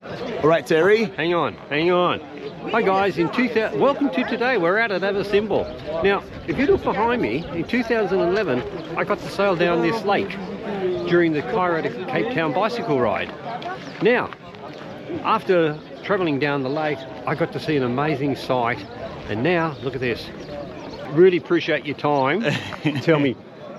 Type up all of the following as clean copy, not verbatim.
All right, Terry. Hang on. Hi guys, welcome to today. We're out at Simbel. Now, if you look behind me, in 2011, I got to sail down this lake during the Cairo to Cape Town bicycle ride. Now, after travelling down the lake, I got to see an amazing sight. And now, look at this. Really appreciate your time. Tell me,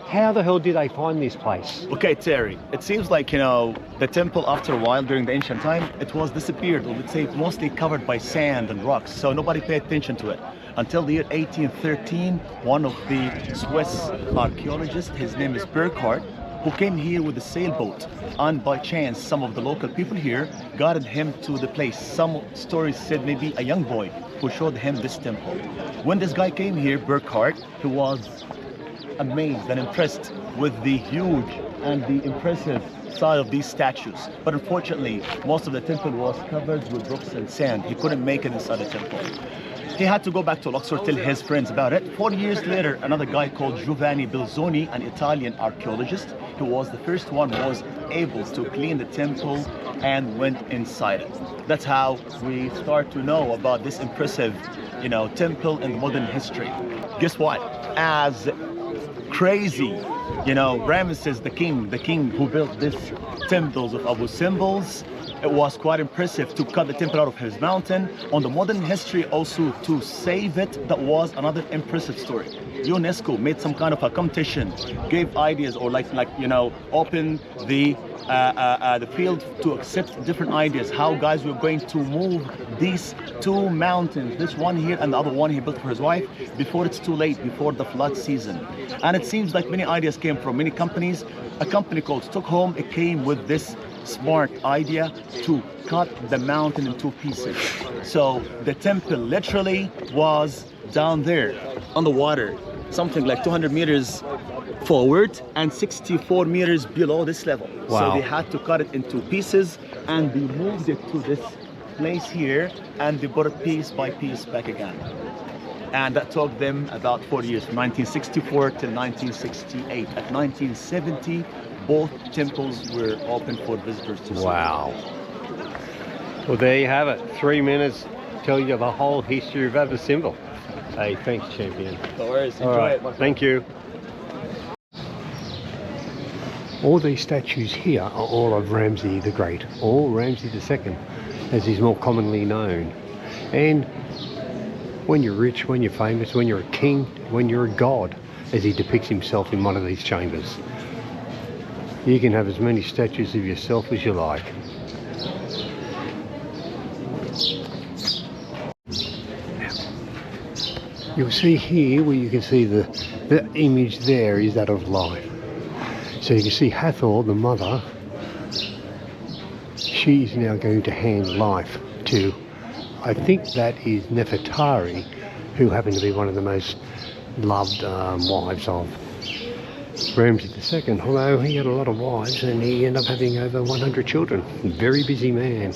how the hell did they find this place? Okay, Terry, it seems like, the temple after a while during the ancient time, it was disappeared, or let's say mostly covered by sand and rocks, so nobody paid attention to it. Until the year 1813, one of the Swiss archaeologists, his name is Burckhardt, who came here with a sailboat, and by chance some of the local people here guided him to the place. Some stories said maybe a young boy who showed him this temple. When this guy came here, Burckhardt, he was amazed and impressed with the huge and the impressive side of these statues. But unfortunately, most of the temple was covered with rocks and sand. He couldn't make it inside the temple. He had to go back to Luxor, tell his friends about it. 4 years later, another guy called Giovanni Belzoni, an Italian archaeologist, who was the first one who was able to clean the temple and went inside it. That's how we start to know about this impressive, temple in modern history. Guess what? As crazy, Ramesses the king who built this temples of Abu Simbels, it was quite impressive to cut the temple out of his mountain. On the modern history also to save it, that was another impressive story. UNESCO made some kind of a competition, gave ideas, or open the field to accept different ideas, how guys were going to move these two mountains, this one here and the other one he built for his wife, before it's too late, before the flood season. And it seems like many ideas came from many companies. A company called Stockholm, it came with this smart idea to cut the mountain in two pieces. So the temple literally was down there on the water, something like 200 meters forward and 64 meters below this level. Wow. So they had to cut it into pieces, and they moved it to this place here, and they put it piece by piece back again. And that took them about 40 years, from 1964 till 1968. At 1970, both temples were open for visitors to see. Wow. Well, there you have it. 3 minutes tell you the whole history of Simbel. Hey, thanks, champion. No worries. Enjoy All right. it. Thank you. All these statues here are all of Ramses the Great, or Ramses II, as he's more commonly known. And when you're rich, when you're famous, when you're a king, when you're a god, as he depicts himself in one of these chambers, you can have as many statues of yourself as you like. You'll see here where you can see the image there is that of life. So you can see Hathor, the mother, she's now going to hand life to, I think that is Nefertari, who happened to be one of the most loved wives of Ramses II, although he had a lot of wives and he ended up having over 100 children. Very busy man.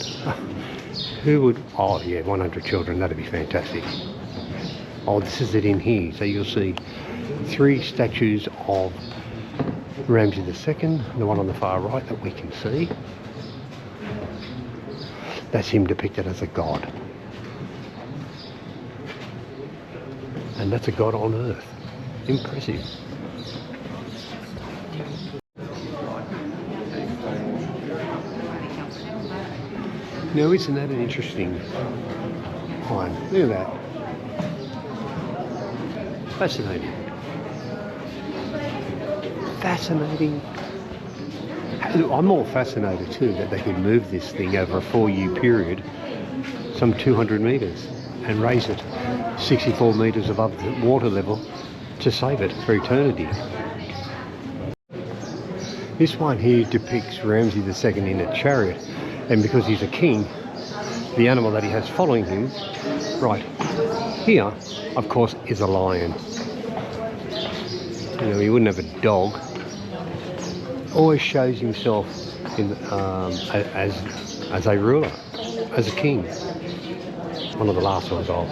Who would, oh yeah, 100 children, that'd be fantastic. Oh, this is it in here. So you'll see 3 statues of Ramses II, the one on the far right that we can see. That's him depicted as a god. And that's a god on earth. Impressive. Now, isn't that an interesting one? Look at that. Fascinating. Fascinating. I'm more fascinated too that they could move this thing over a 4-year period, some 200 metres, and raise it 64 metres above the water level to save it for eternity. This one here depicts Ramses II in a chariot, and because he's a king, the animal that he has following him, right here, of course, is a lion. You know, he wouldn't have a dog. Always shows himself in, as a ruler, as a king. One of the last ones I'll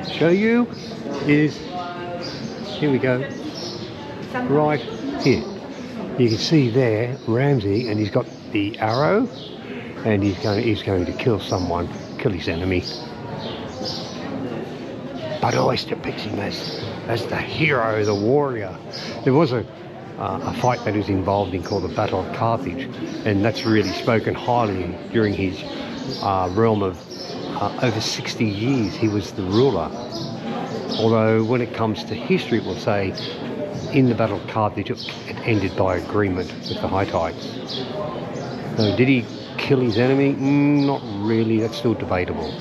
show you is, here we go, right here. You can see there Ramsey, and he's got the arrow, and he's going to kill someone, kill his enemy. But always depicts him as the hero, the warrior. There was a fight that he was involved in called the Battle of Carthage, and that's really spoken highly during his realm of over 60 years. He was the ruler. Although when it comes to history, it will say in the Battle of Carthage it ended by agreement with the Hittites. So did he kill his enemy? Not really, that's still debatable.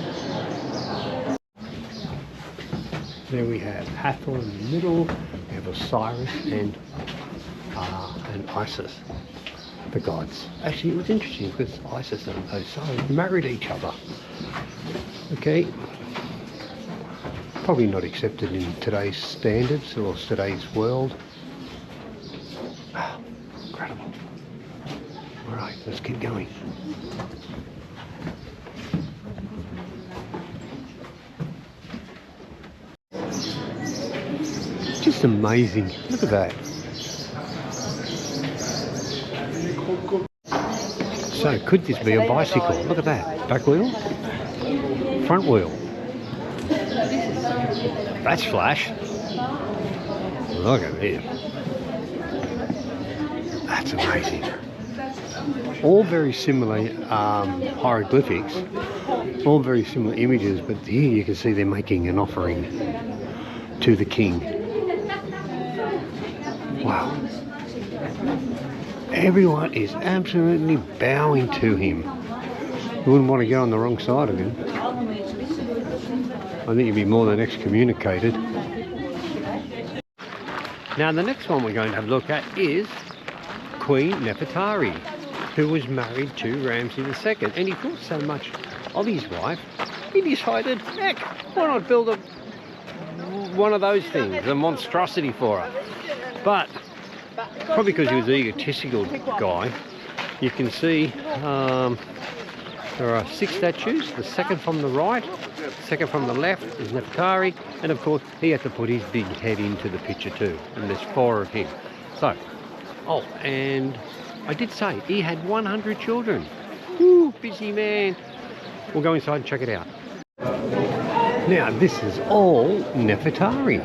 There we have Hathor in the middle, we have Osiris and Isis, the gods. Actually, it was interesting because Isis and Osiris married each other. Okay, probably not accepted in today's standards or today's world. Oh, incredible. All right, let's keep going. Just amazing. Look at that. So could this be a bicycle? Look at that. Back wheel, front wheel. That's flash. Look at this. That's amazing. All very similar hieroglyphics, all very similar images, but here you can see they're making an offering to the king. Wow. Everyone is absolutely bowing to him. You wouldn't want to get on the wrong side of him. I think you'd be more than excommunicated. Now the next one we're going to have a look at is Queen Nefertari, who was married to Ramses II, and he thought so much of his wife, he decided, heck, why not build one of those things, a monstrosity for her. But probably because he was an egotistical guy, you can see there are 6 statues. The second from the right, second from the left is Nefertari, and of course he had to put his big head into the picture too, and there's 4 of him. So, oh, and I did say he had 100 children. Woo, busy man. We'll go inside and check it out. Now this is all Nefertari.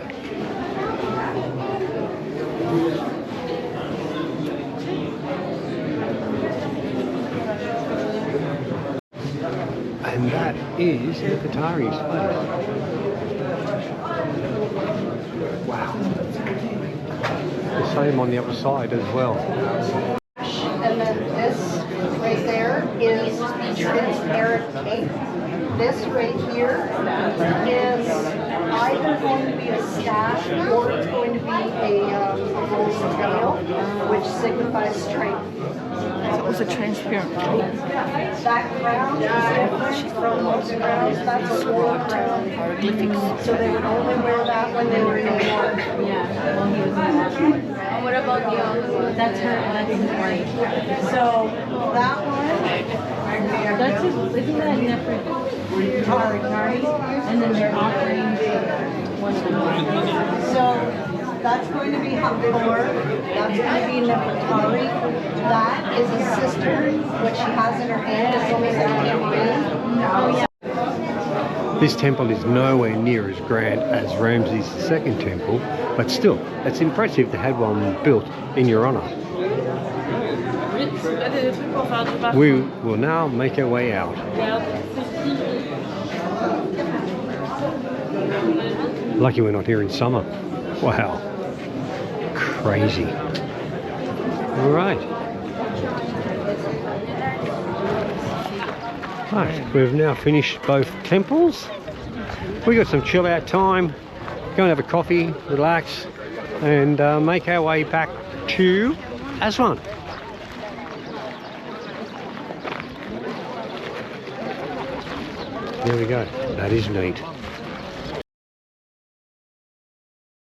And that is Nefertari's face. Wow. The same on the other side as well. And then this right there is transparent tape. This right here is either going to be a staff or it's going to be a gold scale, which signifies strength. So it was a transparent tape. That crown is different from most crowns. That's a war crown. Hieroglyphics. So they would only wear that when they were in war. Yeah, well, he was in war. What about the other one? That's his wife. So that one. That's his, isn't that Nefertari? And then they're offering one of them. So that's going to be Hathor. That's going to be Nefertari. That is a cistern, which she has in her hand. It's almost like a ring. This temple is nowhere near as grand as Ramses II temple, but still, it's impressive to have one built in your honour. We will now make our way out. Lucky we're not here in summer. Wow. Crazy. All right. Right, we've now finished both temples. We got some chill out time. Go and have a coffee, relax, and make our way back to Aswan. There we go. That is neat.